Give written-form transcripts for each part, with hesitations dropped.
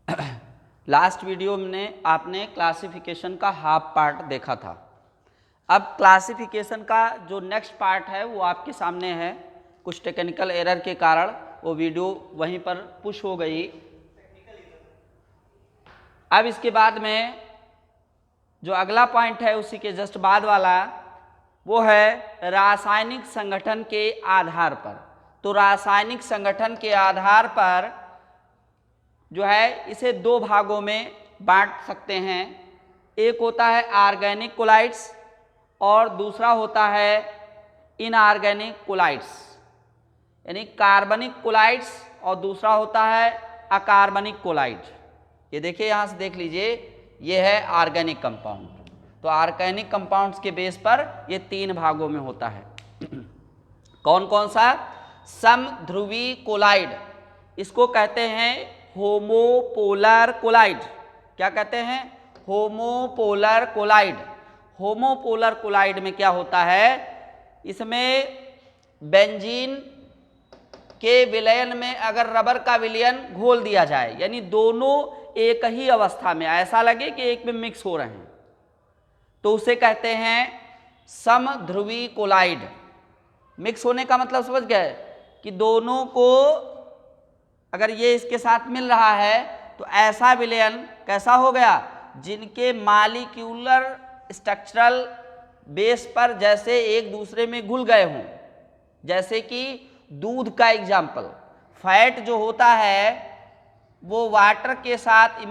Last video में आपने classification का हाफ पार्ट देखा था। अब क्लासिफिकेशन का जो नेक्स्ट पार्ट है वो आपके सामने है। कुछ टेक्निकल एरर के कारण वो वीडियो वहीं पर पुश हो गई। अब इसके बाद में जो अगला पॉइंट है उसी के जस्ट बाद वाला वो है रासायनिक संगठन के आधार पर। तो रासायनिक संगठन के आधार पर जो है इसे दो भागों में बांट सकते हैं। एक होता है ऑर्गेनिक कोलाइड्स और दूसरा होता है इनऑर्गेनिक कोलाइड्स, यानी कार्बनिक कोलाइड्स और दूसरा होता है अकार्बनिक कोलाइड। ये देखिए यहाँ से देख लीजिए, ये है ऑर्गेनिक कंपाउंड। तो ऑर्गेनिक कंपाउंड्स के बेस पर ये तीन भागों में होता है। कौन कौन सा? समध्रुवी कोलाइड, इसको कहते हैं होमोपोलर कोलाइड। क्या कहते हैं? Homopolar collide. होमोपोलर कोलाइड में क्या होता है, इसमें बेंजीन के विलयन में अगर रबर का विलयन घोल दिया जाए, यानी दोनों एक ही अवस्था में, ऐसा लगे कि एक में मिक्स हो रहे हैं, तो उसे कहते हैं समध्रुवी कोलाइड। मिक्स होने का मतलब समझ गए कि दोनों को अगर ये इसके साथ मिल रहा है तो ऐसा विलयन कैसा हो गया, जिनके मॉलिक्यूलर स्ट्रक्चरल बेस पर जैसे एक दूसरे में घुल गए हों। जैसे कि दूध का एग्जाम्पल, फैट जो होता है वो वाटर के साथ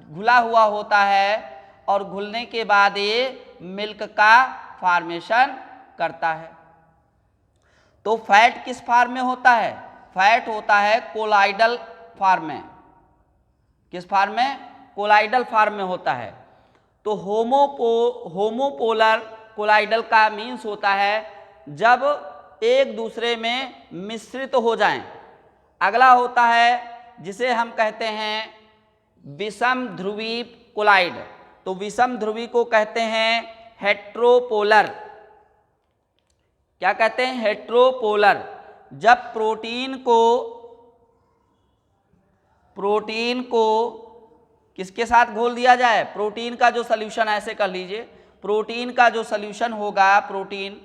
घुला हुआ होता है और घुलने के बाद ये मिल्क का फॉर्मेशन करता है। तो फैट किस फॉर्म में होता है? फैट होता है कोलाइडल फॉर्म में। किस फॉर्म में? कोलाइडल फॉर्म में होता है। तो होमोपोलर कोलाइडल का मीन्स होता है जब एक दूसरे में मिश्रित हो जाएं। अगला होता है जिसे हम कहते हैं विषम ध्रुवी कोलाइड। तो विषम ध्रुवी को कहते हैं हेट्रोपोलर। क्या कहते हैं? हेट्रोपोलर। जब प्रोटीन को किसके साथ घोल दिया जाए, प्रोटीन का जो सॉल्यूशन, ऐसे कर लीजिए, प्रोटीन का जो सॉल्यूशन होगा, प्रोटीन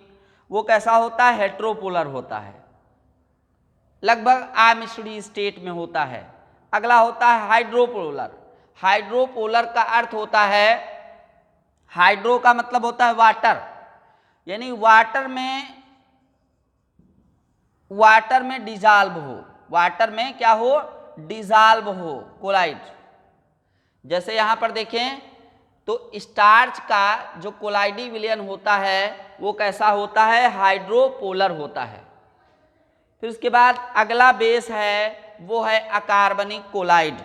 वो कैसा होता है? हेट्रोपोलर होता है, लगभग अमिश्रित स्टेट में होता है। अगला होता है हाइड्रोपोलर। हाइड्रोपोलर का अर्थ होता है, हाइड्रो का मतलब होता है वाटर, यानी वाटर में डिजॉल्व हो, वाटर में क्या हो? डिजॉल्व हो कोलाइड। जैसे यहाँ पर देखें तो स्टार्च का जो कोलाइडी विलयन होता है वो कैसा होता है? हाइड्रोपोलर होता है। फिर उसके बाद अगला बेस है वो है अकार्बनिक कोलाइड।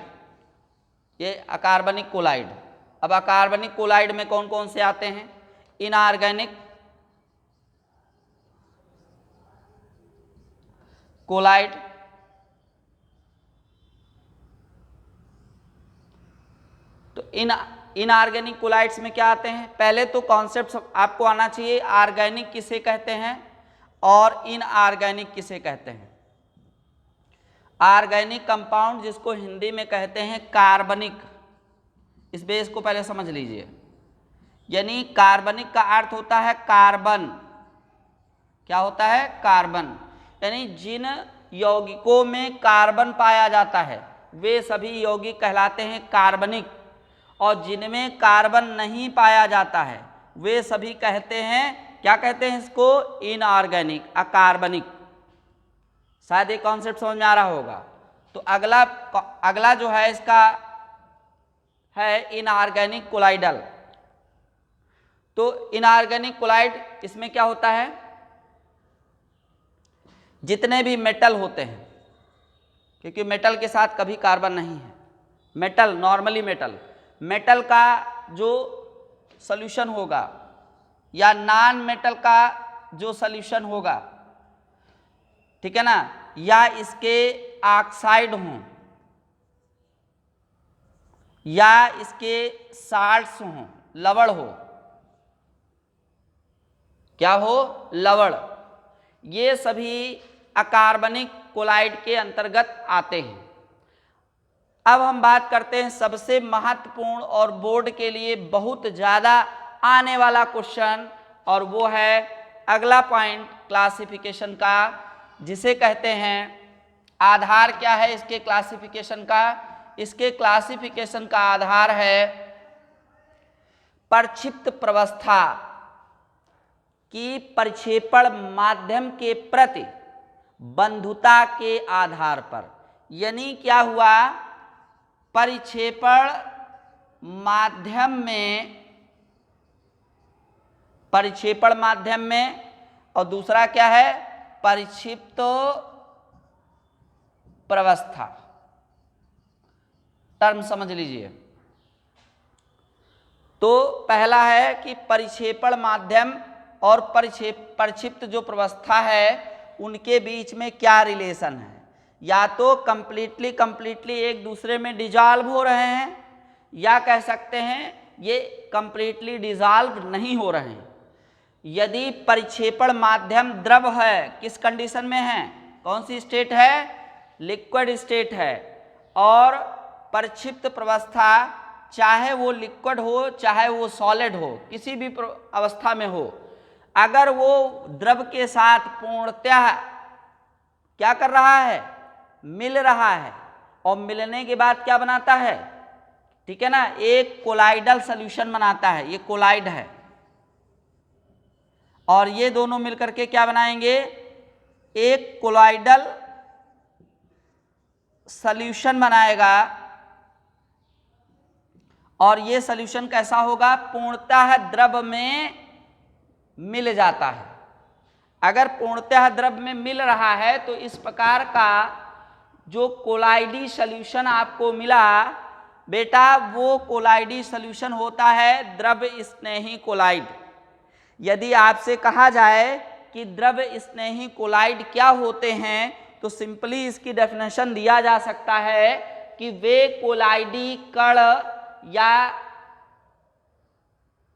ये अकार्बनिक कोलाइड। अब अकार्बनिक कोलाइड में कौन कौन से आते हैं? इनऑर्गेनिक कोलाइड, तो इनऑर्गेनिक कोलाइड्स में क्या आते हैं? पहले तो कॉन्सेप्ट आपको आना चाहिए, ऑर्गेनिक किसे कहते हैं और इनऑर्गेनिक किसे कहते हैं। ऑर्गेनिक कंपाउंड जिसको हिंदी में कहते हैं कार्बनिक, इस बेस को पहले समझ लीजिए। यानी कार्बनिक का अर्थ होता है कार्बन। क्या होता है? कार्बन। यानी जिन यौगिकों में कार्बन पाया जाता है वे सभी यौगिक कहलाते हैं कार्बनिक, और जिनमें कार्बन नहीं पाया जाता है वे सभी कहते हैं, क्या कहते हैं इसको? इनऑर्गेनिक, अकार्बनिक। शायद ये कॉन्सेप्ट समझ में आ रहा होगा। तो अगला जो है इसका है इनऑर्गेनिक कोलाइडल। तो इनऑर्गेनिक कोलाइड, इसमें क्या होता है, जितने भी मेटल होते हैं, क्योंकि मेटल के साथ कभी कार्बन नहीं है, मेटल नॉर्मली मेटल का जो सॉल्यूशन होगा या नॉन मेटल का जो सॉल्यूशन होगा, ठीक है ना, या इसके ऑक्साइड हों या इसके साल्ट्स हों, लवण हो, क्या हो? लवण, ये सभी अकार्बनिक कोलाइड के अंतर्गत आते हैं। अब हम बात करते हैं सबसे महत्वपूर्ण और बोर्ड के लिए बहुत ज़्यादा आने वाला क्वेश्चन, और वो है अगला पॉइंट क्लासिफिकेशन का, जिसे कहते हैं आधार क्या है इसके क्लासिफिकेशन का। इसके क्लासिफिकेशन का आधार है प्रक्षिप्त प्रवस्था की प्रक्षेपण माध्यम के प्रति बंधुता के आधार पर। यानी क्या हुआ, परिक्षेपण माध्यम में और दूसरा क्या है, परिक्षिप्त प्रवस्था। टर्म समझ लीजिए। तो पहला है कि परिक्षेपण माध्यम और प्रक्षिप्त जो प्रवस्था है उनके बीच में क्या रिलेशन है। या तो कंप्लीटली एक दूसरे में डिजॉल्व हो रहे हैं, या कह सकते हैं ये कंप्लीटली डिजॉल्व नहीं हो रहे हैं। यदि परिक्षेपण माध्यम द्रव है, किस कंडीशन में है, कौन सी स्टेट है, लिक्विड स्टेट है, और प्रक्षिप्त प्रवस्था चाहे वो लिक्विड हो चाहे वो सॉलिड हो, किसी भी अवस्था में हो, अगर वो द्रव के साथ पूर्णतः क्या कर रहा है, मिल रहा है, और मिलने के बाद क्या बनाता है, ठीक है ना, एक कोलाइडल सॉल्यूशन बनाता है। ये कोलाइड है, और ये दोनों मिलकर के क्या बनाएंगे, एक कोलाइडल सॉल्यूशन बनाएगा। और ये सॉल्यूशन कैसा होगा, पूर्णतः द्रव में मिल जाता है। अगर पूर्णतः द्रव में मिल रहा है तो इस प्रकार का जो कोलाइडी सॉल्यूशन आपको मिला बेटा, वो कोलाइडी सॉल्यूशन होता है द्रव स्नेही कोलाइड। यदि आपसे कहा जाए कि द्रव स्नेही कोलाइड क्या होते हैं, तो सिंपली इसकी डेफिनेशन दिया जा सकता है कि वे कोलाइडी कण या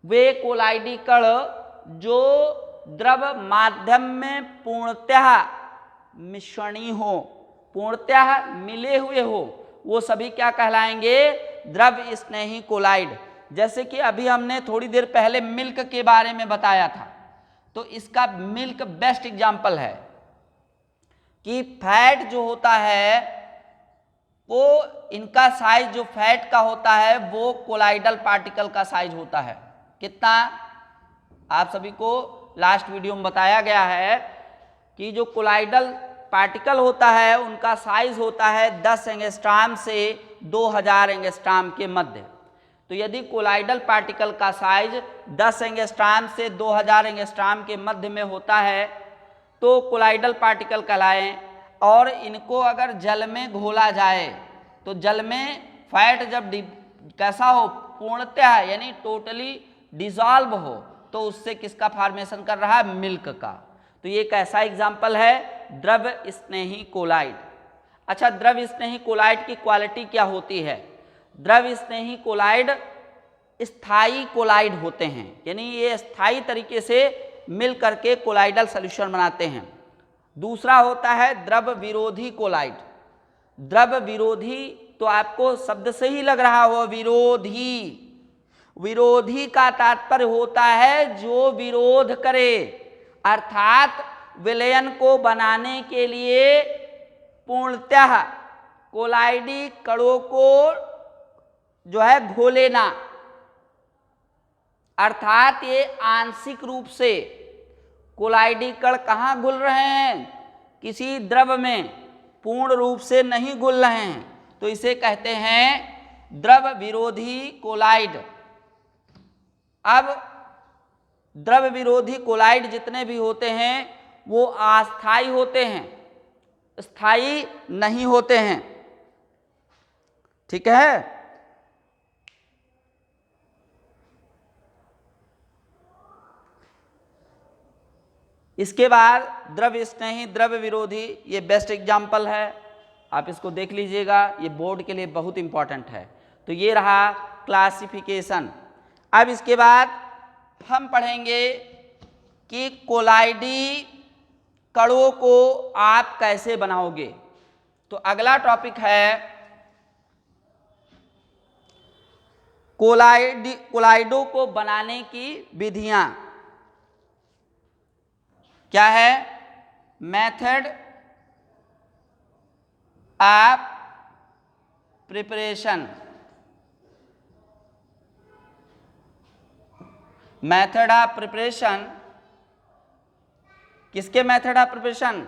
वे कोलाइडी कण जो द्रव माध्यम में पूर्णतः मिश्रणीय हो, पूर्णतः मिले हुए हो, वो सभी क्या कहलाएंगे, द्रव स्नेही कोलाइड। जैसे कि अभी हमने थोड़ी देर पहले मिल्क के बारे में बताया था, तो इसका मिल्क बेस्ट एग्जाम्पल है कि फैट जो होता है वो इनका साइज जो फैट का होता है वो कोलाइडल पार्टिकल का साइज होता है। कितना, आप सभी को लास्ट वीडियो में बताया गया है कि जो कोलाइडल पार्टिकल होता है उनका साइज होता है 10 एंगस्ट्रॉम से 2000 एंगस्ट्रॉम के मध्य। तो यदि कोलाइडल पार्टिकल का साइज 10 एंगस्ट्रॉम से 2000 एंगस्ट्रॉम के मध्य में होता है तो कोलाइडल पार्टिकल कहलाएं। और इनको अगर जल में घोला जाए तो जल में फैट जब कैसा हो, पूर्णतः यानी टोटली डिसॉल्व हो, तो उससे किसका फॉर्मेशन कर रहा है, मिल्क का। तो ये कैसा एग्जाम्पल है, द्रव स्नेही कोलाइड। अच्छा, द्रव स्नेही कोलाइड की क्वालिटी क्या होती है, द्रव स्नेही कोलाइड स्थायी कोलाइड होते हैं, यानी ये स्थायी तरीके से मिल करके कोलाइडल सॉल्यूशन बनाते हैं। दूसरा होता है द्रव विरोधी कोलाइड। द्रव विरोधी तो आपको शब्द से ही लग रहा हो, विरोधी, विरोधी का तात्पर्य होता है जो विरोध करे, अर्थात विलयन को बनाने के लिए पूर्णतः कोलाइडी कणों को जो है घोले ना, अर्थात ये आंशिक रूप से कोलाइडी कण कहाँ घुल रहे हैं, किसी द्रव में, पूर्ण रूप से नहीं घुल रहे हैं, तो इसे कहते हैं द्रव विरोधी कोलाइड। अब द्रव विरोधी कोलाइड जितने भी होते हैं वो अस्थायी होते हैं, स्थायी नहीं होते हैं, ठीक है। इसके बाद द्रव स्नेही, द्रव विरोधी, ये बेस्ट एग्जाम्पल है, आप इसको देख लीजिएगा, ये बोर्ड के लिए बहुत इंपॉर्टेंट है। तो ये रहा क्लासिफिकेशन। अब इसके बाद हम पढ़ेंगे कि कोलाइडी कणों को आप कैसे बनाओगे। तो अगला टॉपिक है कोलाइडो को बनाने की विधियां क्या है? Method of preparation. Method of preparation किसके method of preparation?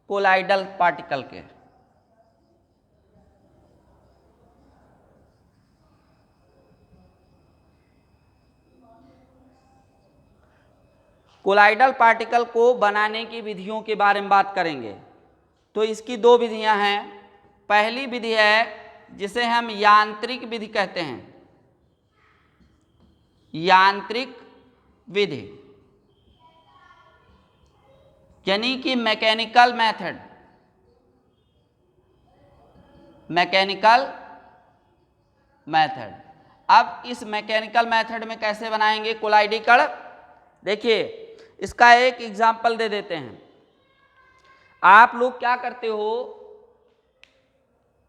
Colloidal particle के। कोलाइडल पार्टिकल को बनाने की विधियों के बारे में बात करेंगे। तो इसकी दो विधियां हैं। पहली विधि है जिसे हम यांत्रिक विधि कहते हैं, यांत्रिक विधि, यानी कि मैकेनिकल मेथड। Mechanical method. अब इस मैकेनिकल मेथड में कैसे बनाएंगे कोलाइडी कण? देखिए, इसका एक एग्जाम्पल दे देते हैं। आप लोग क्या करते हो,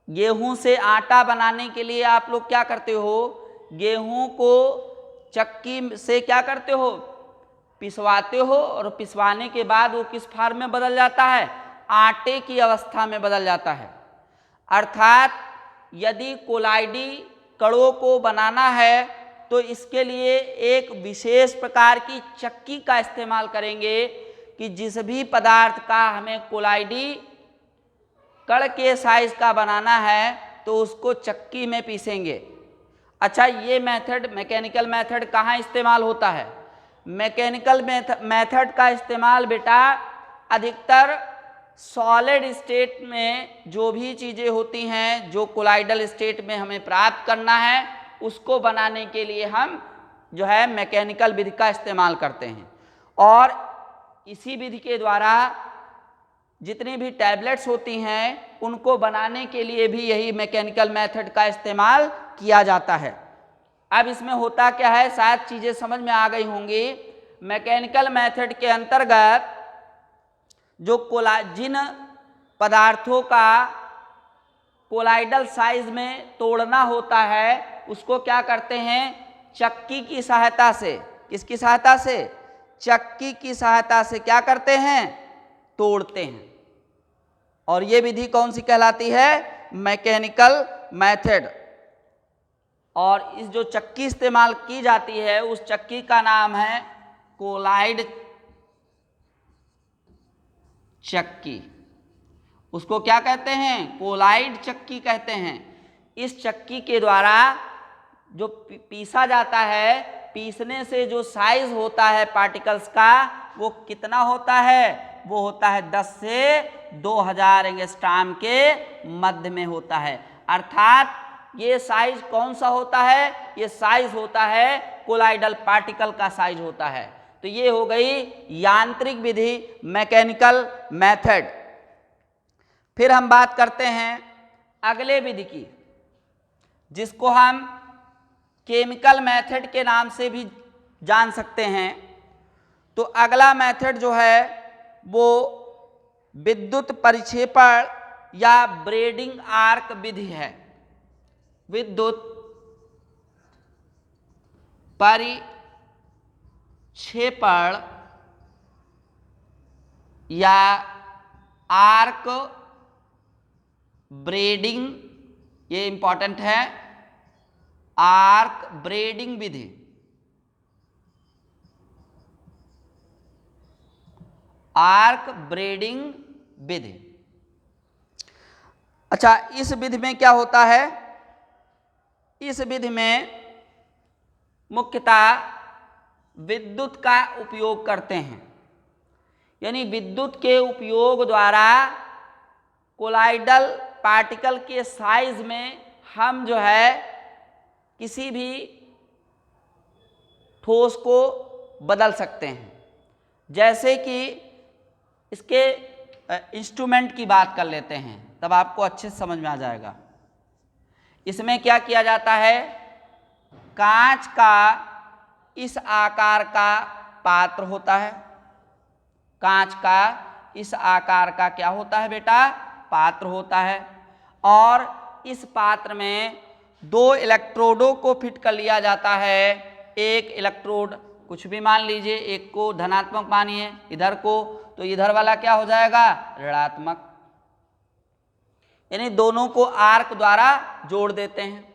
गेहूं से आटा बनाने के लिए आप लोग क्या करते हो, गेहूं को चक्की से क्या करते हो, पिसवाते हो, और पिसवाने के बाद वो किस फॉर्म में बदल जाता है? आटे की अवस्था में बदल जाता है। अर्थात यदि कोलाइडी कणों को बनाना है तो इसके लिए एक विशेष प्रकार की चक्की का इस्तेमाल करेंगे कि जिस भी पदार्थ का हमें कोलाइडी कण के साइज का बनाना है तो उसको चक्की में पीसेंगे। अच्छा, ये मेथड, मैकेनिकल मेथड कहाँ इस्तेमाल होता है? मैकेनिकल मेथड का इस्तेमाल बेटा अधिकतर सॉलिड स्टेट में जो भी चीज़ें होती हैं जो कोलाइडल स्टेट में हमें प्राप्त करना है उसको बनाने के लिए हम जो है मैकेनिकल विधि का इस्तेमाल करते हैं। और इसी विधि के द्वारा जितनी भी टैबलेट्स होती हैं उनको बनाने के लिए भी यही मैकेनिकल मेथड का इस्तेमाल किया जाता है। अब इसमें होता क्या है, शायद चीज़ें समझ में आ गई होंगी। मैकेनिकल मेथड के अंतर्गत जो जिन पदार्थों का कोलाइडल साइज में तोड़ना होता है उसको क्या करते हैं? चक्की की सहायता से। किसकी सहायता से? चक्की की सहायता से क्या करते हैं? तोड़ते हैं। और ये विधि कौन सी कहलाती है? Mechanical method. और इस जो चक्की इस्तेमाल की जाती है उस चक्की का नाम है कोलाइड चक्की। उसको क्या कहते हैं? कोलाइड चक्की कहते हैं। इस चक्की के द्वारा जो पीसा जाता है, पीसने से जो साइज होता है पार्टिकल्स का वो कितना होता है? वो होता है 10 से 2000 एंगस्ट्रॉम के मध्य में होता है। अर्थात ये साइज कौन सा होता है? ये साइज होता है कोलाइडल पार्टिकल का साइज होता है। तो ये हो गई यांत्रिक विधि, मैकेनिकल मेथड। फिर हम बात करते हैं अगले विधि की, जिसको हम केमिकल मेथड के नाम से भी जान सकते हैं। तो अगला मेथड जो है वो विद्युत परिक्षेपण या ब्रेडिंग आर्क विधि है। विद्युत परिक्षेपण या आर्क ब्रेडिंग, ये इंपॉर्टेंट है, आर्क ब्रेडिंग विधि। आर्क ब्रेडिंग विधि। अच्छा, इस विधि में क्या होता है? इस विधि में मुख्यतः विद्युत का उपयोग करते हैं, यानी विद्युत के उपयोग द्वारा कोलाइडल पार्टिकल के साइज में हम जो है किसी भी ठोस को बदल सकते हैं। जैसे कि इसके इंस्ट्रूमेंट की बात कर लेते हैं, तब आपको अच्छे से समझ में आ जाएगा। इसमें क्या किया जाता है? कांच का इस आकार का पात्र होता है। कांच का इस आकार का क्या होता है बेटा? पात्र होता है। और इस पात्र में दो इलेक्ट्रोडों को फिट कर लिया जाता है। एक इलेक्ट्रोड कुछ भी मान लीजिए, एक को धनात्मक मानिए इधर को, तो इधर वाला क्या हो जाएगा ऋणात्मक, यानी दोनों को आर्क द्वारा जोड़ देते हैं।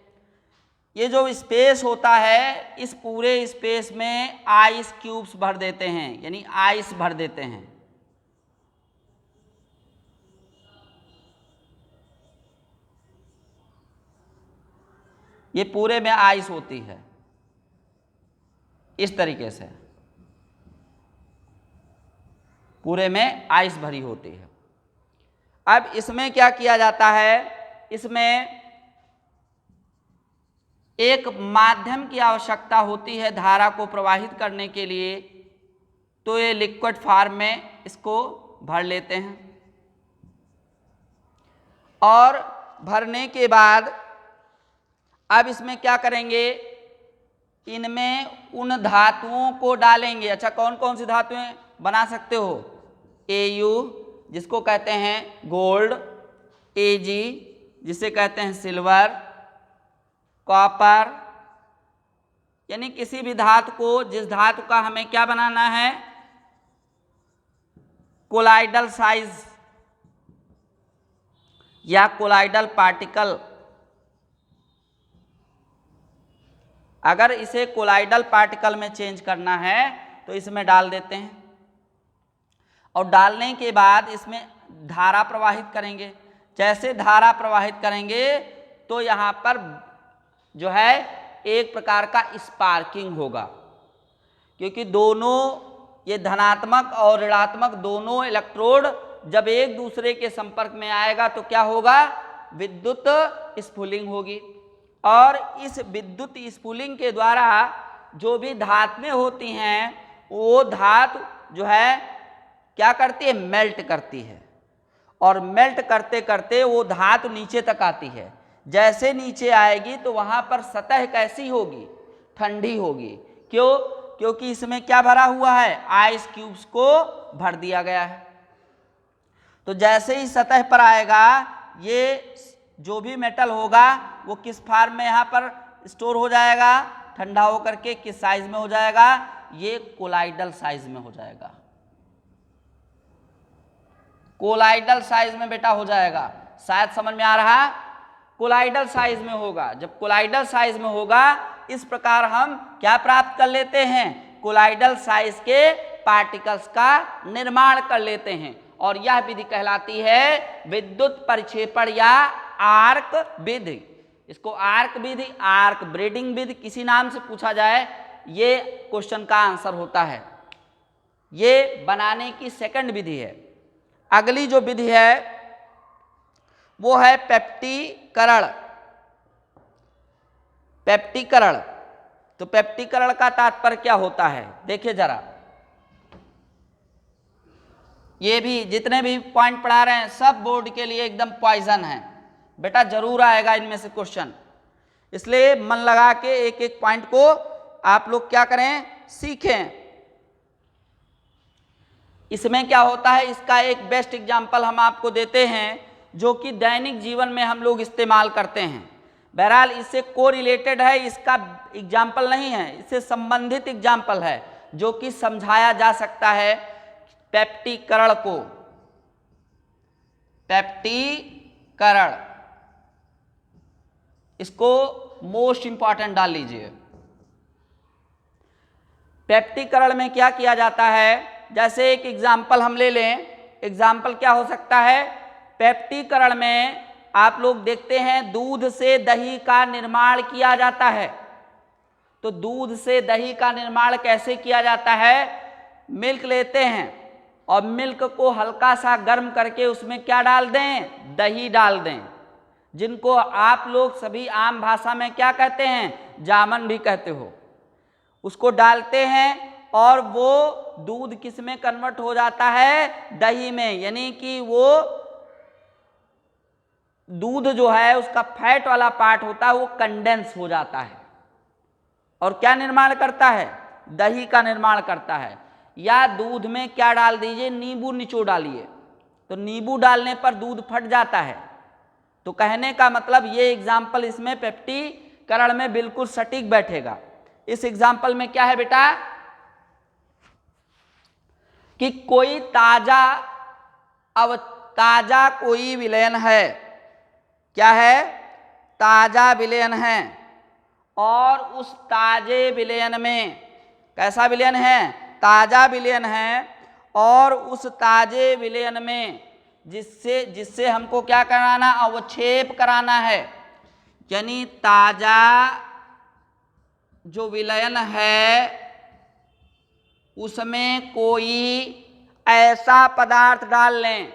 ये जो स्पेस होता है, इस पूरे स्पेस में आइस क्यूब्स भर देते हैं, यानी आइस भर देते हैं। ये पूरे में आइस होती है इस तरीके से, पूरे में आइस भरी होती है। अब इसमें क्या किया जाता है, इसमें एक माध्यम की आवश्यकता होती है धारा को प्रवाहित करने के लिए, तो ये लिक्विड फॉर्म में इसको भर लेते हैं और भरने के बाद अब इसमें क्या करेंगे, इनमें उन धातुओं को डालेंगे। अच्छा, कौन कौन सी धातुएं बना सकते हो, Au जिसको कहते हैं गोल्ड, Ag जिसे कहते हैं सिल्वर, कॉपर, यानी किसी भी धातु को, जिस धातु का हमें क्या बनाना है कोलाइडल साइज या कोलाइडल पार्टिकल, अगर इसे कोलाइडल पार्टिकल में चेंज करना है तो इसमें डाल देते हैं और डालने के बाद इसमें धारा प्रवाहित करेंगे। जैसे धारा प्रवाहित करेंगे तो यहाँ पर जो है एक प्रकार का स्पार्किंग होगा, क्योंकि दोनों ये धनात्मक और ऋणात्मक दोनों इलेक्ट्रोड जब एक दूसरे के संपर्क में आएगा तो क्या होगा, विद्युत स्फुलिंग होगी। और इस विद्युत स्फुलिंग के द्वारा जो भी धातुएं होती हैं वो धातु जो है क्या करती है, मेल्ट करती है, और मेल्ट करते करते वो धातु नीचे तक आती है। जैसे नीचे आएगी तो वहाँ पर सतह कैसी होगी, ठंडी होगी। क्यों, क्योंकि इसमें क्या भरा हुआ है, आइस क्यूब्स को भर दिया गया है। तो जैसे ही सतह पर आएगा ये जो भी मेटल होगा वो किस फॉर्म में यहाँ पर स्टोर हो जाएगा, ठंडा होकर के किस साइज में हो जाएगा, ये कोलाइडल साइज में हो जाएगा, कोलाइडल साइज में बेटा हो जाएगा। शायद समझ में आ रहा, कोलाइडल साइज में होगा। जब कोलाइडल साइज में होगा इस प्रकार हम क्या प्राप्त कर लेते हैं, कोलाइडल साइज के पार्टिकल्स का निर्माण कर लेते हैं, और यह विधि कहलाती है विद्युत परिक्षेपण या आर्क विधि। इसको आर्क विधि, आर्क ब्रेडिंग विधि किसी नाम से पूछा जाए, ये क्वेश्चन का आंसर होता है। ये बनाने की सेकंड विधि है। अगली जो विधि है वो है पेप्टीकरण। पेप्टीकरण, तो पेप्टीकरण का तात्पर्य क्या होता है, देखिए जरा। ये भी जितने भी पॉइंट पढ़ा रहे हैं सब बोर्ड के लिए एकदम पॉइजन है बेटा, जरूर आएगा इनमें से क्वेश्चन, इसलिए मन लगा के एक एक पॉइंट को आप लोग क्या करें, सीखें। इसमें क्या होता है, इसका एक बेस्ट एग्जाम्पल हम आपको देते हैं जो कि दैनिक जीवन में हम लोग इस्तेमाल करते हैं। बहरहाल इससे को रिलेटेड है, इसका एग्जाम्पल नहीं है, इससे संबंधित एग्जाम्पल है जो कि समझाया जा सकता है पेप्टीकरण को। पेप्टीकरण, इसको मोस्ट इंपॉर्टेंट डाल लीजिए। पेप्टीकरण में क्या किया जाता है, जैसे एक एग्जाम्पल हम ले लें। एग्जाम्पल क्या हो सकता है, पेप्टीकरण में आप लोग देखते हैं दूध से दही का निर्माण किया जाता है। तो दूध से दही का निर्माण कैसे किया जाता है, मिल्क लेते हैं और मिल्क को हल्का सा गर्म करके उसमें क्या डाल दें, दही डाल दें, जिनको आप लोग सभी आम भाषा में क्या कहते हैं, जामन भी कहते हो। उसको डालते हैं और वो दूध किस में कन्वर्ट हो जाता है, दही में, यानी कि वो दूध जो है उसका फैट वाला पार्ट होता है वो कंडेंस हो जाता है और क्या निर्माण करता है, दही का निर्माण करता है। या दूध में क्या डाल दीजिए, नींबू निचोड़ डालिए, तो नींबू डालने पर दूध फट जाता है, तो कहने का मतलब ये एग्जाम्पल इसमें पेप्टीकरण में बिल्कुल सटीक बैठेगा। इस एग्जाम्पल में क्या है बेटा कि कोई ताजा कोई विलयन है, क्या है, ताजा विलयन है, और उस ताजे विलयन में, कैसा विलयन है, ताजा विलयन है, और उस ताजे विलयन में जिससे हमको क्या कराना, अवक्षेप कराना है, यानी ताजा जो विलयन है उसमें कोई ऐसा पदार्थ डाल लें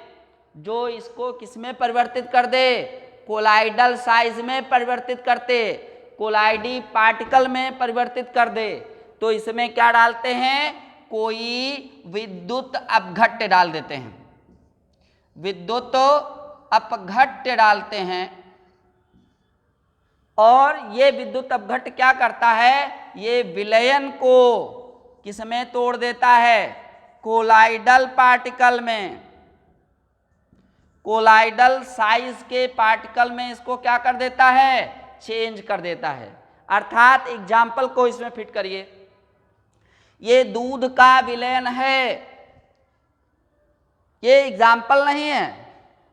जो इसको किसमें परिवर्तित कर दे, कोलाइडल साइज में परिवर्तित करते, कोलाइडी पार्टिकल में परिवर्तित कर दे। तो इसमें क्या डालते हैं, कोई विद्युत अपघट्य डाल देते हैं, विद्युत अपघट्य डालते हैं। और ये विद्युत अपघट्य क्या करता है, ये विलयन को किसमें तोड़ देता है, कोलाइडल पार्टिकल में, कोलाइडल साइज के पार्टिकल में इसको क्या कर देता है, चेंज कर देता है। अर्थात एग्जाम्पल को इसमें फिट करिए, ये दूध का विलयन है, ये एग्जाम्पल नहीं है,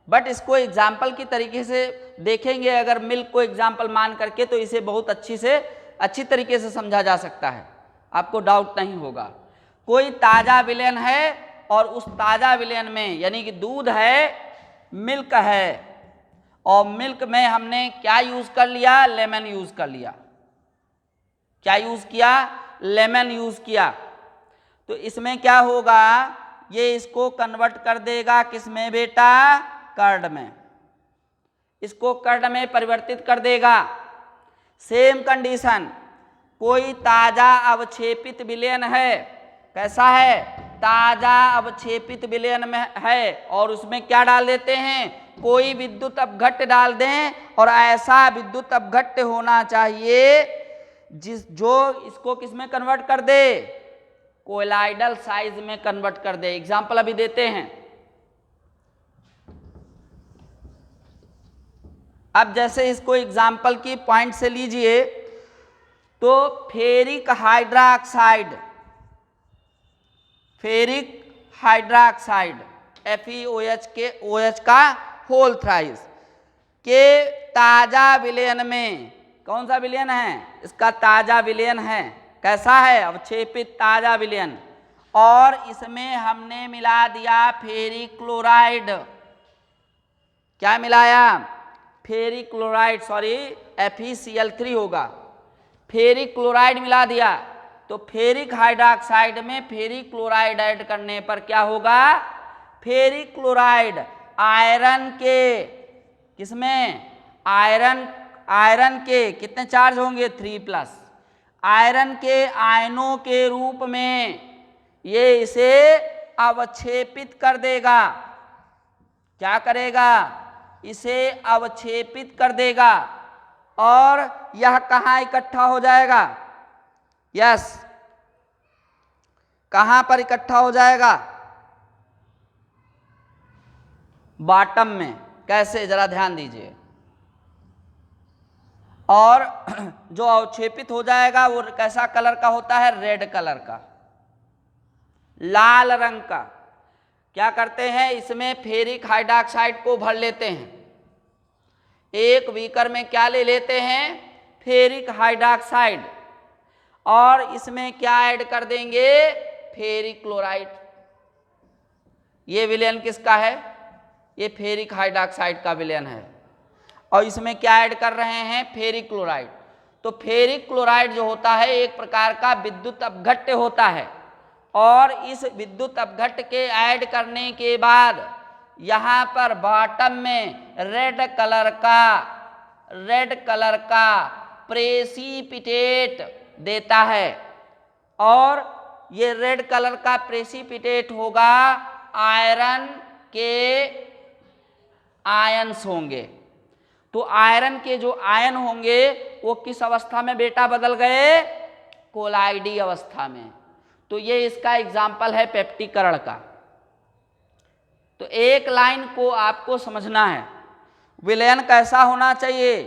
बट इसको एग्जाम्पल की तरीके से देखेंगे अगर मिल्क को एग्जाम्पल मान करके, तो इसे बहुत अच्छी तरीके से समझा जा सकता है, आपको डाउट नहीं होगा। कोई ताजा विलयन है और उस ताजा विलयन में यानी कि दूध है, मिल्क है, और मिल्क में हमने क्या यूज कर लिया, लेमन यूज कर लिया, क्या यूज किया, लेमन यूज किया। तो इसमें क्या होगा, ये इसको कन्वर्ट कर देगा किसमें बेटा, कर्ड में, इसको कर्ड में परिवर्तित कर देगा। सेम कंडीशन, कोई ताजा अवक्षेपित विलयन है, कैसा है, ताजा अवक्षेपित विलयन में है, और उसमें क्या डाल देते हैं, कोई विद्युत अपघट्य डाल दें, और ऐसा विद्युत अपघट्य होना चाहिए जो इसको किसमें कन्वर्ट कर दे, कोलाइडल साइज में कन्वर्ट कर दे। एग्जाम्पल अभी देते हैं। अब जैसे इसको एग्जाम्पल की पॉइंट से लीजिए, तो ferric hydroxide, ferric hydroxide FeOH के OH का होल थ्राइस के ताजा विलयन में, कौन सा विलयन है, इसका ताजा विलयन है, कैसा है, अवक्षेपित ताजा विलयन, और इसमें हमने मिला दिया फेरिक क्लोराइड, क्या मिलाया, फेरिक क्लोराइड, सॉरी FeCl3 होगा, फेरिक क्लोराइड मिला दिया। तो फेरिक हाइड्रोक्साइड में फेरिक क्लोराइड ऐड करने पर क्या होगा, फेरिक क्लोराइड आयरन के, किसमें, आयरन के कितने चार्ज होंगे, 3+, आयरन के आयनों के रूप में ये इसे अवक्षेपित कर देगा, क्या करेगा, इसे अवक्षेपित कर देगा, और यह कहाँ इकट्ठा हो जाएगा, यस, कहां पर इकट्ठा हो जाएगा, बॉटम में। कैसे, जरा ध्यान दीजिए। और जो अवक्षेपित हो जाएगा वो कैसा कलर का होता है, रेड कलर का, लाल रंग का। क्या करते हैं, इसमें फेरिक हाइड्रोक्साइड को भर लेते हैं, एक बीकर में क्या ले लेते हैं, फेरिक हाइड्रोक्साइड, और इसमें क्या ऐड कर देंगे, फेरिक क्लोराइड। ये विलयन किसका है, ये फेरिक हाइड्रोक्साइड का विलयन है, और इसमें क्या ऐड कर रहे हैं, फेरिक क्लोराइड। तो फेरिक क्लोराइड जो होता है एक प्रकार का विद्युत अपघट्य होता है, और इस विद्युत अपघट्य के ऐड करने के बाद यहाँ पर बॉटम में रेड कलर का प्रेसिपिटेट देता है, और ये रेड कलर का प्रेसिपिटेट होगा, आयरन के आयंस होंगे। तो आयरन के जो आयन होंगे वो किस अवस्था में बेटा बदल गए, कोलाइडी अवस्था में। तो ये इसका एग्जाम्पल है पेप्टीकरण का। तो एक लाइन को आपको समझना है, विलयन कैसा होना चाहिए?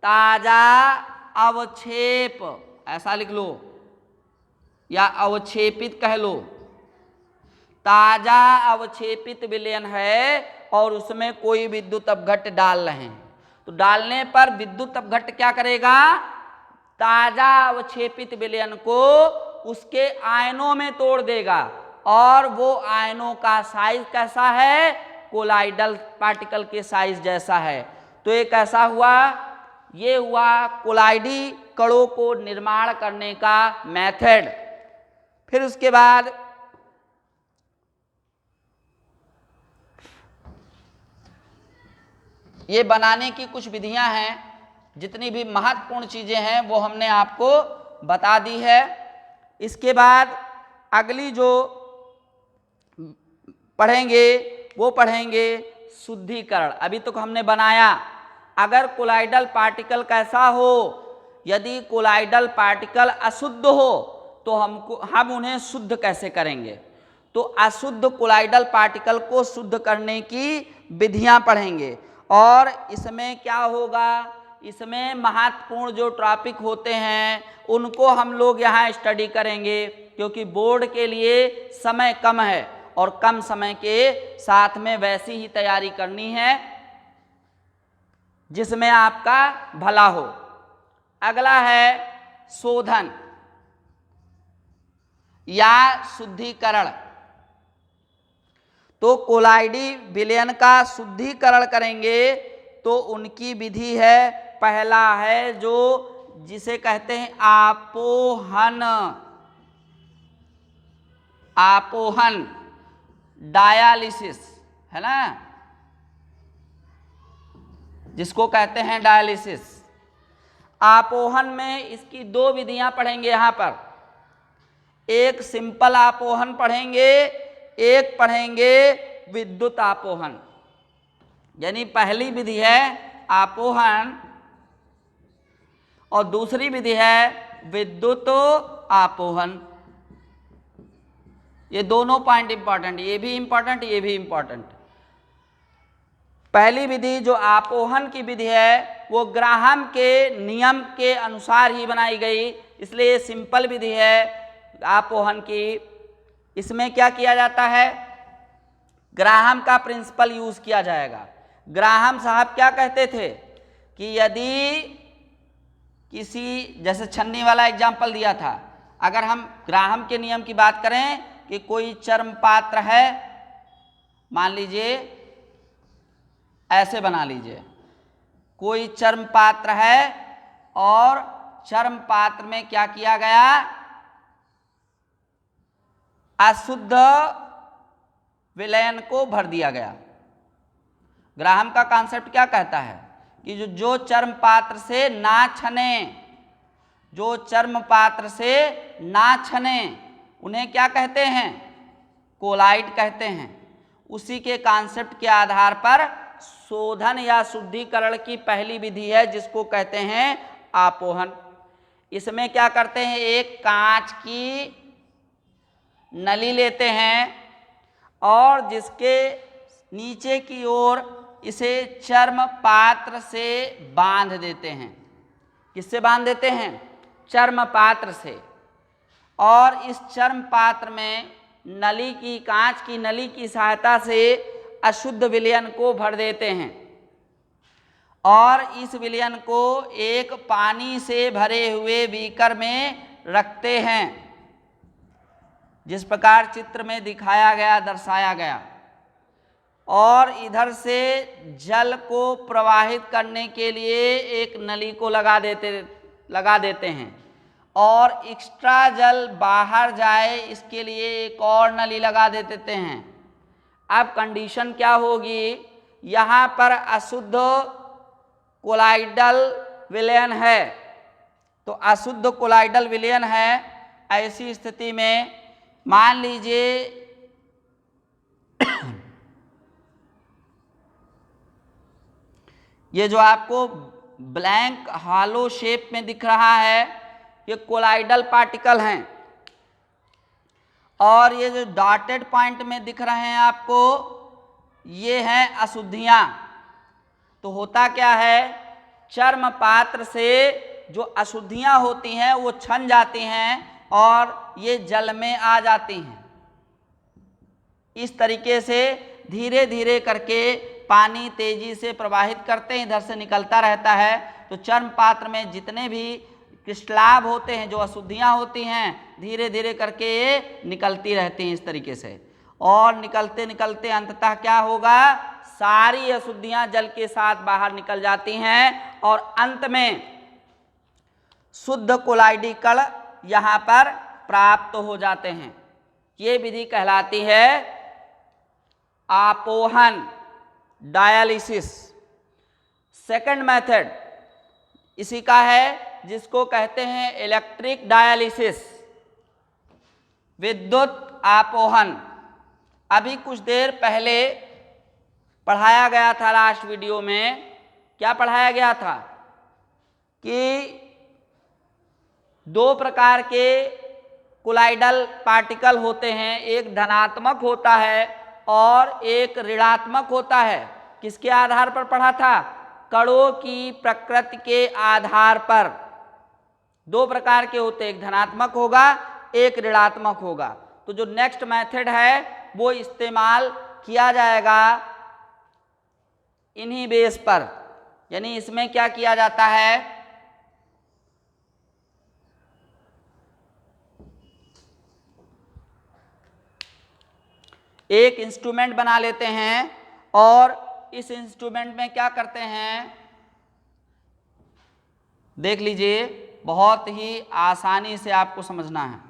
ताजा अवक्षेप, ऐसा लिख लो या अवक्षेपित कह लो। ताजा अवक्षेपित विलयन है और उसमें कोई विद्युत अपघट्य डाल रहे हैं, तो डालने पर विद्युत अपघट्य क्या करेगा? ताजा अवक्षेपित विलयन को उसके आयनों में तोड़ देगा और वो आयनों का साइज कैसा है? कोलाइडल पार्टिकल के साइज जैसा है। तो ये कैसा हुआ? ये हुआ कोलाइडी कणों को निर्माण करने का मेथड। फिर उसके बाद ये बनाने की कुछ विधियां हैं, जितनी भी महत्वपूर्ण चीजें हैं वो हमने आपको बता दी है। इसके बाद अगली जो पढ़ेंगे वो पढ़ेंगे शुद्धिकरण। अभी तक हमने बनाया, अगर कोलाइडल पार्टिकल कैसा हो, यदि कोलाइडल पार्टिकल अशुद्ध हो तो हम उन्हें शुद्ध कैसे करेंगे? तो अशुद्ध कोलाइडल पार्टिकल को शुद्ध करने की विधियां पढ़ेंगे। और इसमें क्या होगा? इसमें महत्वपूर्ण जो टॉपिक होते हैं उनको हम लोग यहाँ स्टडी करेंगे, क्योंकि बोर्ड के लिए समय कम है और कम समय के साथ में वैसी ही तैयारी करनी है जिसमें आपका भला हो। अगला है शोधन या शुद्धिकरण। तो कोलाइडी विलयन का शुद्धिकरण करेंगे तो उनकी विधि है, पहला है जो जिसे कहते हैं आपोहन। आपोहन डायालिसिस है ना, जिसको कहते हैं डायलिसिस। आपोहन में इसकी दो विधियां पढ़ेंगे यहाँ पर, एक सिंपल आपोहन पढ़ेंगे, एक पढ़ेंगे विद्युत आपोहन। यानी पहली विधि है आपोहन और दूसरी विधि है विद्युत आपोहन। ये दोनों पॉइंट इंपॉर्टेंट, ये भी इंपॉर्टेंट, ये भी इंपॉर्टेंट। पहली विधि जो आपोहन की विधि है वो ग्राहम के नियम के अनुसार ही बनाई गई, इसलिए ये सिंपल विधि है आपोहन की। इसमें क्या किया जाता है? ग्राहम का प्रिंसिपल यूज किया जाएगा। ग्राहम साहब क्या कहते थे कि यदि किसी, जैसे छन्नी वाला एग्जाम्पल दिया था, अगर हम ग्राहम के नियम की बात करें कि कोई चर्म पात्र है, मान लीजिए ऐसे बना लीजिए, कोई चर्म पात्र है और चर्म पात्र में क्या किया गया? अशुद्ध विलयन को भर दिया गया। ग्राहम का कॉन्सेप्ट क्या कहता है कि जो चर्म पात्र से ना छने, जो चर्म पात्र से ना छने, उन्हें क्या कहते हैं? कोलाइड कहते हैं। उसी के कॉन्सेप्ट के आधार पर शोधन या शुद्धिकरण की पहली विधि है जिसको कहते हैं आपोहन। इसमें क्या करते हैं? एक कांच की नली लेते हैं और जिसके नीचे की ओर इसे चर्म पात्र से बांध देते हैं। किससे बांध देते हैं? चर्म पात्र से। और इस चर्म पात्र में नली की, कांच की नली की सहायता से अशुद्ध विलयन को भर देते हैं और इस विलयन को एक पानी से भरे हुए बीकर में रखते हैं, जिस प्रकार चित्र में दिखाया गया, दर्शाया गया। और इधर से जल को प्रवाहित करने के लिए एक नली को लगा देते हैं और एक्स्ट्रा जल बाहर जाए इसके लिए एक और नली लगा देते हैं। अब कंडीशन क्या होगी? यहाँ पर अशुद्ध कोलाइडल विलयन है, तो अशुद्ध कोलाइडल विलयन है। ऐसी स्थिति में मान लीजिए ये जो आपको ब्लैंक हॉलो शेप में दिख रहा है ये कोलाइडल पार्टिकल हैं, और ये जो डॉटेड पॉइंट में दिख रहे हैं आपको ये हैं अशुद्धियां। तो होता क्या है, चर्म पात्र से जो अशुद्धियां होती हैं वो छन जाती हैं और ये जल में आ जाती हैं। इस तरीके से धीरे धीरे करके पानी तेजी से प्रवाहित करते हैं, इधर से निकलता रहता है। तो चर्म पात्र में जितने भी क्रिस्टलाभ होते हैं, जो अशुद्धियां होती हैं, धीरे धीरे करके ये निकलती रहती हैं इस तरीके से। और निकलते निकलते अंततः क्या होगा, सारी अशुद्धियां जल के साथ बाहर निकल जाती हैं और अंत में शुद्ध कोलाइडी कण यहाँ पर प्राप्त हो जाते हैं। ये विधि कहलाती है आपोहन, डायलिसिस। सेकंड मेथड इसी का है, जिसको कहते हैं इलेक्ट्रिक डायलिसिस, विद्युत आपोहन। अभी कुछ देर पहले पढ़ाया गया था, लास्ट वीडियो में क्या पढ़ाया गया था कि दो प्रकार के कोलाइडल पार्टिकल होते हैं, एक धनात्मक होता है और एक ऋणात्मक होता है। किसके आधार पर पढ़ा था, कणों की प्रकृति के आधार पर। दो प्रकार के होते हैं, एक धनात्मक होगा, एक ऋणात्मक होगा। तो जो नेक्स्ट मेथड है वो इस्तेमाल किया जाएगा इन्हीं बेस पर। यानी इसमें क्या किया जाता है, एक इंस्ट्रूमेंट बना लेते हैं और इस इंस्ट्रूमेंट में क्या करते हैं, देख लीजिए, बहुत ही आसानी से आपको समझना है,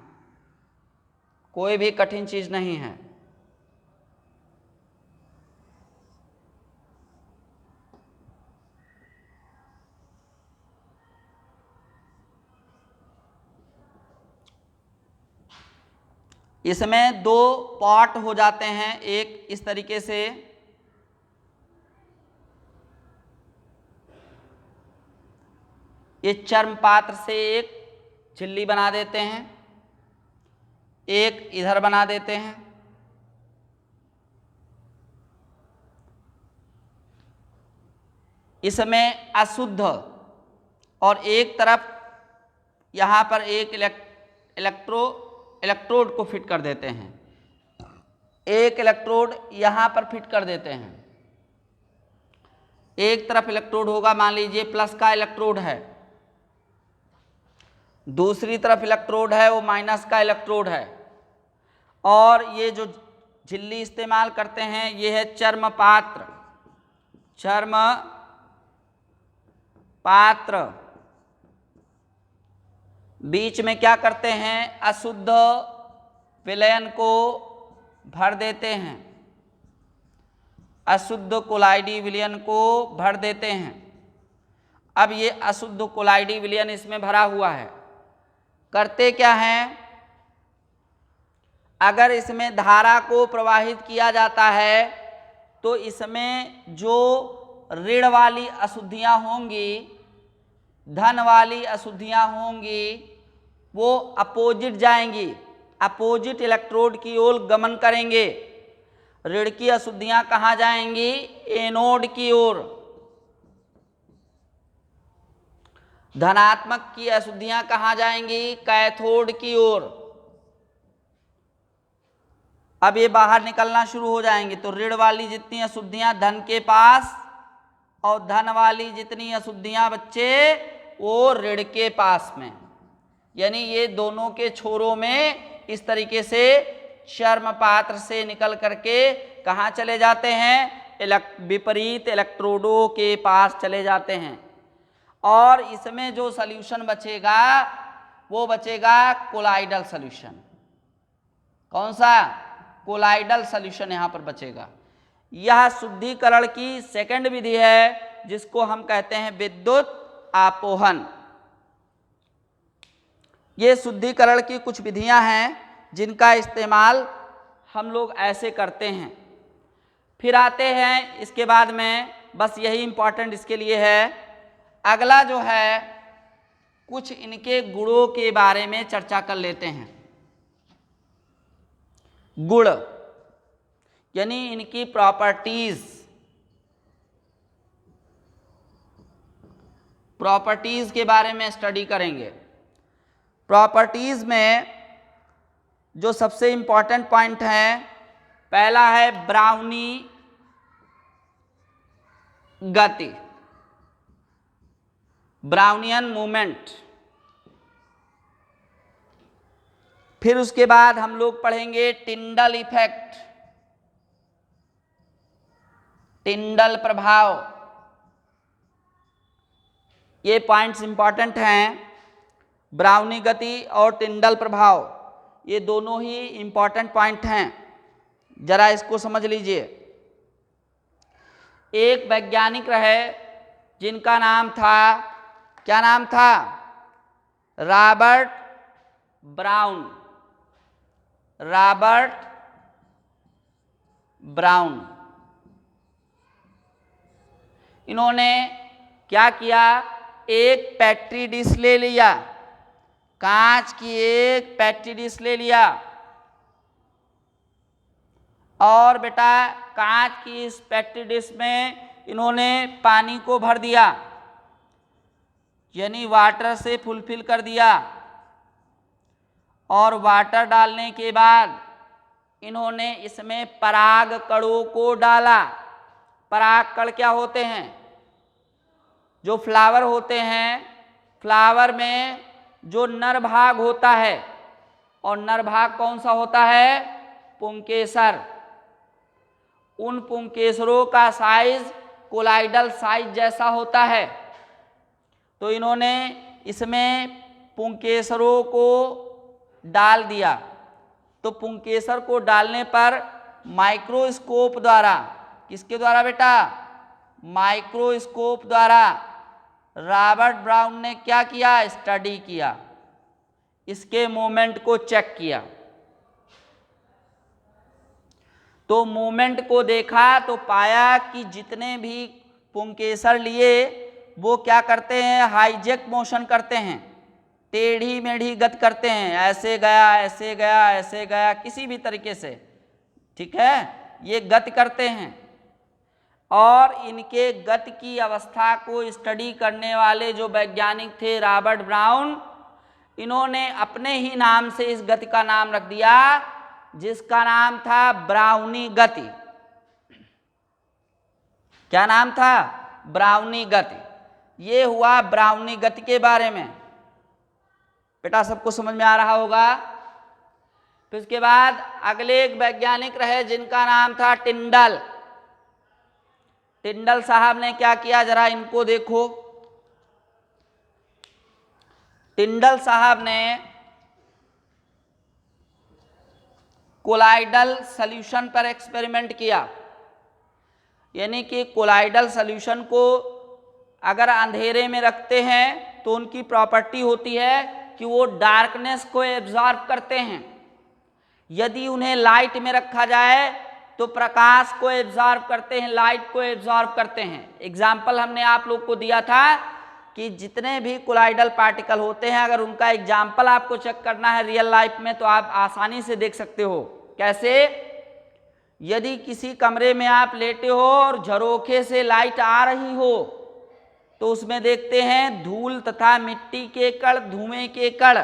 कोई भी कठिन चीज नहीं है। इसमें दो पॉट हो जाते हैं, एक इस तरीके से, ये चर्म पात्र से एक झिल्ली बना देते हैं, एक इधर बना देते हैं। इसमें अशुद्ध और एक तरफ यहाँ पर एक इलेक्ट्रोड को फिट कर देते हैं, एक इलेक्ट्रोड यहाँ पर फिट कर देते हैं। एक तरफ इलेक्ट्रोड होगा, मान लीजिए प्लस का इलेक्ट्रोड है, दूसरी तरफ इलेक्ट्रोड है वो माइनस का इलेक्ट्रोड है। और ये जो झिल्ली इस्तेमाल करते हैं ये है चर्म पात्र, चर्म पात्र। बीच में क्या करते हैं, अशुद्ध विलयन को भर देते हैं, अशुद्ध कोलाइडी विलयन को भर देते हैं। अब ये अशुद्ध कोलाइडी विलयन इसमें भरा हुआ है, करते क्या हैं, अगर इसमें धारा को प्रवाहित किया जाता है तो इसमें जो ऋण वाली अशुद्धियां होंगी, धन वाली अशुद्धियां होंगी, वो अपोजिट जाएंगी, अपोजिट इलेक्ट्रोड की ओर गमन करेंगे। ऋण की अशुद्धियां कहाँ जाएंगी, एनोड की ओर। धनात्मक की अशुद्धियां कहाँ जाएंगी, कैथोड की ओर। अब ये बाहर निकलना शुरू हो जाएंगी, तो ऋण वाली जितनी अशुद्धियां धन के पास और धन वाली जितनी अशुद्धियां बच्चे वो ऋण के पास में। यानी ये दोनों के छोरों में इस तरीके से चर्म पात्र से निकल करके कहाँ चले जाते हैं, विपरीत इलेक्ट्रोडों के पास चले जाते हैं। और इसमें जो सॉल्यूशन बचेगा वो बचेगा कोलाइडल सॉल्यूशन। कौन सा, कोलाइडल सॉल्यूशन यहाँ पर बचेगा। यह शुद्धिकरण की सेकंड विधि है जिसको हम कहते हैं विद्युत आपोहन। ये शुद्धिकरण की कुछ विधियां हैं जिनका इस्तेमाल हम लोग ऐसे करते हैं। फिर आते हैं इसके बाद में, बस यही इम्पॉर्टेंट इसके लिए है। अगला जो है कुछ इनके गुणों के बारे में चर्चा कर लेते हैं। गुण यानी इनकी प्रॉपर्टीज। प्रॉपर्टीज के बारे में स्टडी करेंगे। प्रॉपर्टीज में जो सबसे इंपॉर्टेंट पॉइंट है, पहला है ब्राउनी गति, ब्राउनियन मूवमेंट। फिर उसके बाद हम लोग पढ़ेंगे टिंडल इफेक्ट, टिंडल प्रभाव। ये पॉइंट्स इंपॉर्टेंट हैं, ब्राउनी गति और टिंडल प्रभाव, ये दोनों ही इंपॉर्टेंट पॉइंट हैं, जरा इसको समझ लीजिए। एक वैज्ञानिक रहे जिनका नाम था, क्या नाम था? Robert brown, Robert brown. इन्होंने क्या किया, एक पेट्री डिश ले लिया, कांच की एक पेट्री डिश ले लिया, और बेटा कांच की इस पेट्री डिश में इन्होंने पानी को भर दिया, यानी वाटर से फुलफिल कर दिया। और वाटर डालने के बाद इन्होंने इसमें पराग कणों को डाला। पराग कण क्या होते हैं? जो फ्लावर होते हैं, फ्लावर में जो नर भाग होता है, और नर भाग कौन सा होता है? पुंकेसर। उन पुंकेसरों का साइज कोलाइडल साइज जैसा होता है। तो इन्होंने इसमें पुंकेसरों को डाल दिया। तो पुंकेसर को डालने पर माइक्रोस्कोप द्वारा, किसके द्वारा बेटा? माइक्रोस्कोप द्वारा रॉबर्ट ब्राउन ने क्या किया? स्टडी किया, इसके मूवमेंट को चेक किया। तो मूवमेंट को देखा तो पाया कि जितने भी पुंकेसर लिए वो क्या करते हैं? हाईजैक मोशन करते हैं, टेढ़ी मेढ़ी गति करते हैं, ऐसे गया, ऐसे गया, ऐसे गया, किसी भी तरीके से, ठीक है, ये गति करते हैं। और इनके गति की अवस्था को स्टडी करने वाले जो वैज्ञानिक थे रॉबर्ट ब्राउन, इन्होंने अपने ही नाम से इस गति का नाम रख दिया, जिसका नाम था ब्राउनी गति। क्या नाम था? ब्राउनी गति। ये हुआ ब्राउनी गति के बारे में। बेटा सबको समझ में आ रहा होगा। फिर उसके बाद अगले एक वैज्ञानिक रहे जिनका नाम था टिंडल। टिंडल साहब ने क्या किया, जरा इनको देखो। टिंडल साहब ने कोलाइडल सॉल्यूशन पर एक्सपेरिमेंट किया, यानी कि कोलाइडल सॉल्यूशन को अगर अंधेरे में रखते हैं तो उनकी प्रॉपर्टी होती है कि वो डार्कनेस को एब्जॉर्ब करते हैं। यदि उन्हें लाइट में रखा जाए तो प्रकाश को एब्जॉर्ब करते हैं, लाइट को एब्जॉर्ब करते हैं। एग्जाम्पल हमने आप लोग को दिया था कि जितने भी कोलाइडल पार्टिकल होते हैं, अगर उनका एग्जाम्पल आपको चेक करना है रियल लाइफ में तो आप आसानी से देख सकते हो। कैसे? यदि किसी कमरे में आप लेटे हो और झरोखे से लाइट आ रही हो तो उसमें देखते हैं धूल तथा मिट्टी के कण, धुएं के कण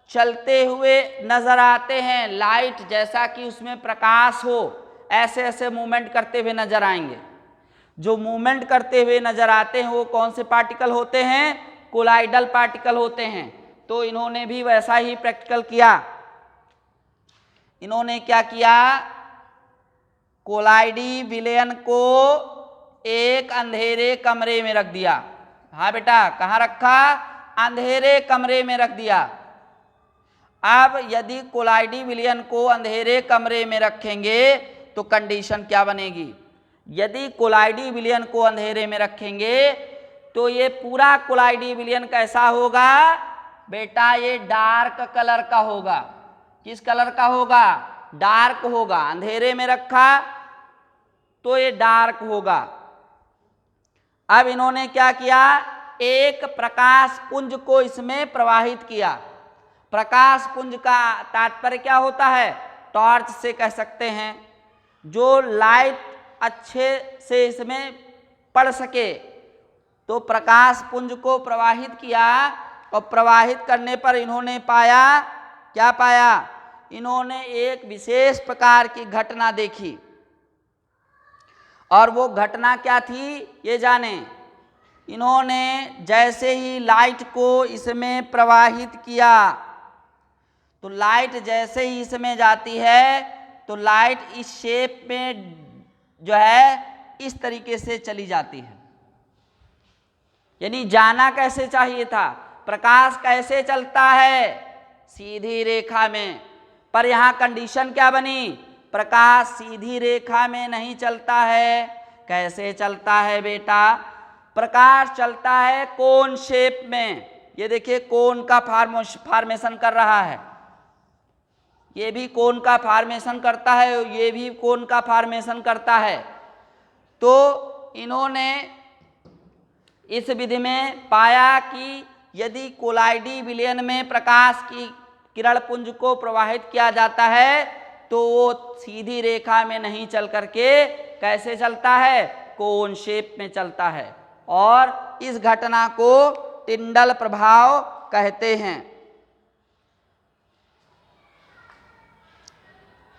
चलते हुए नजर आते हैं। लाइट जैसा कि उसमें प्रकाश हो, ऐसे ऐसे मूवमेंट करते हुए नजर आएंगे। जो मूवमेंट करते हुए नजर आते हैं वो कौन से पार्टिकल होते हैं? कोलाइडल पार्टिकल होते हैं। तो इन्होंने भी वैसा ही प्रैक्टिकल किया। इन्होंने क्या किया? कोलाइडी विलयन को एक अंधेरे कमरे में रख दिया। हाँ बेटा, कहाँ रखा? अंधेरे कमरे में रख दिया। अब यदि कोलाइडी विलयन को अंधेरे कमरे में रखेंगे तो कंडीशन क्या बनेगी? यदि कोलाइडी विलयन को अंधेरे में रखेंगे तो ये पूरा कोलाइडी विलयन कैसा होगा? बेटा ये डार्क कलर का होगा। किस कलर का होगा? डार्क होगा। अंधेरे में रखा तो ये डार्क होगा। अब इन्होंने क्या किया? एक प्रकाश पुंज को इसमें प्रवाहित किया। प्रकाश पुंज का तात्पर्य क्या होता है? टॉर्च से कह सकते हैं, जो लाइट अच्छे से इसमें पड़ सके तो प्रकाश पुंज को प्रवाहित किया और प्रवाहित करने पर इन्होंने पाया, क्या पाया? इन्होंने एक विशेष प्रकार की घटना देखी। और वो घटना क्या थी ये जाने। इन्होंने जैसे ही लाइट को इसमें प्रवाहित किया तो लाइट जैसे ही इसमें जाती है तो लाइट इस शेप में जो है इस तरीके से चली जाती है। यानी जाना कैसे चाहिए था? प्रकाश कैसे चलता है? सीधी रेखा में। पर यहाँ कंडीशन क्या बनी? प्रकाश सीधी रेखा में नहीं चलता है। कैसे चलता है बेटा? प्रकाश चलता है कोन शेप में। ये देखिए कोन का फॉर्मेशन कर रहा है, ये भी कोन का फॉर्मेशन करता है, ये भी कोन का फॉर्मेशन करता है। तो इन्होंने इस विधि में पाया कि यदि कोलाइडी विलयन में प्रकाश की किरण पुंज को प्रवाहित किया जाता है तो वो सीधी रेखा में नहीं चल करके कैसे चलता है? कोन शेप में चलता है। और इस घटना को टिंडल प्रभाव कहते हैं।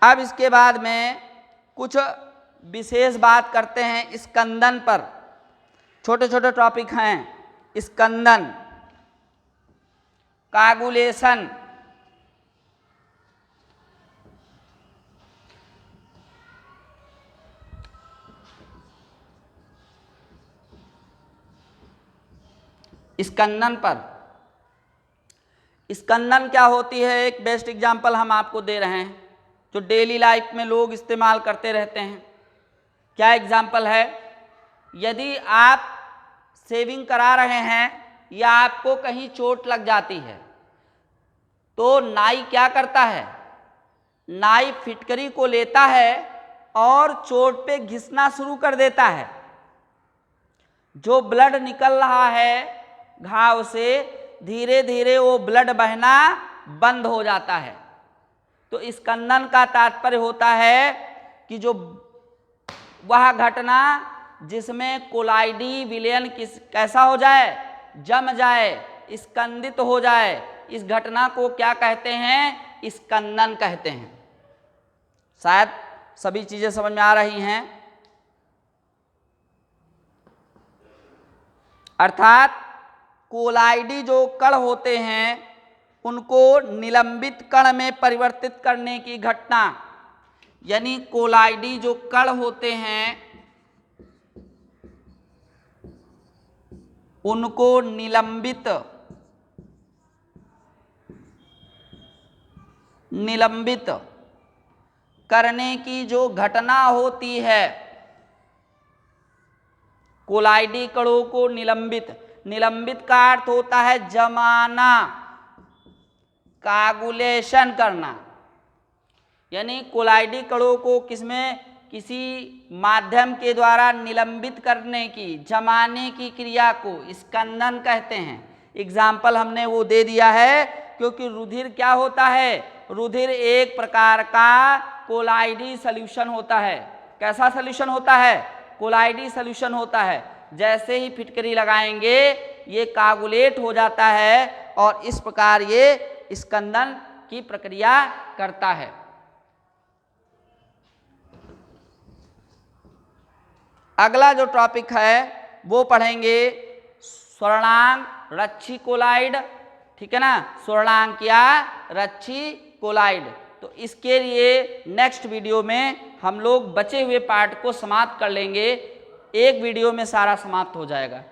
अब इसके बाद में कुछ विशेष बात करते हैं स्कंदन पर। छोटे छोटे टॉपिक हैं। स्कंदन, कागुलेशन, स्कंदन पर। स्कंदन क्या होती है? एक बेस्ट एग्जाम्पल हम आपको दे रहे हैं जो डेली लाइफ में लोग इस्तेमाल करते रहते हैं। क्या एग्जाम्पल है? यदि आप शेविंग करा रहे हैं या आपको कहीं चोट लग जाती है तो नाई क्या करता है? नाई फिटकरी को लेता है और चोट पे घिसना शुरू कर देता है। जो ब्लड निकल रहा है घाव से, धीरे धीरे वो ब्लड बहना बंद हो जाता है। तो स्कंदन का तात्पर्य होता है कि जो वह घटना जिसमें कोलाइडी विलयन कैसा हो जाए? जम जाए, स्कंदित हो जाए, इस घटना को क्या कहते हैं? स्कंदन कहते हैं। शायद सभी चीजें समझ में आ रही हैं। अर्थात कोलाइडी जो कण होते हैं उनको निलंबित कण में परिवर्तित करने की घटना, यानी कोलाइडी जो कण होते हैं उनको निलंबित करने की जो घटना होती है, कोलाइडी कणों को निलंबित का अर्थ होता है जमाना, कागुलेशन करना। यानी कोलाइडी कणों को किसी माध्यम के द्वारा निलंबित करने की, जमाने की क्रिया को स्कंदन कहते हैं। एग्जाम्पल हमने वो दे दिया है क्योंकि रुधिर क्या होता है? रुधिर एक प्रकार का कोलाइडी सॉल्यूशन होता है। कैसा सॉल्यूशन होता है? कोलाइडी सॉल्यूशन होता है। जैसे ही फिटकरी लगाएंगे ये कागुलेट हो जाता है और इस प्रकार ये स्कंदन की प्रक्रिया करता है। अगला जो टॉपिक है वो पढ़ेंगे स्वर्णांक रच्छी कोलाइड। ठीक है ना? स्वर्णांक या रच्छी कोलाइड। तो इसके लिए नेक्स्ट वीडियो में हम लोग बचे हुए पार्ट को समाप्त कर लेंगे। एक वीडियो में सारा समाप्त हो जाएगा।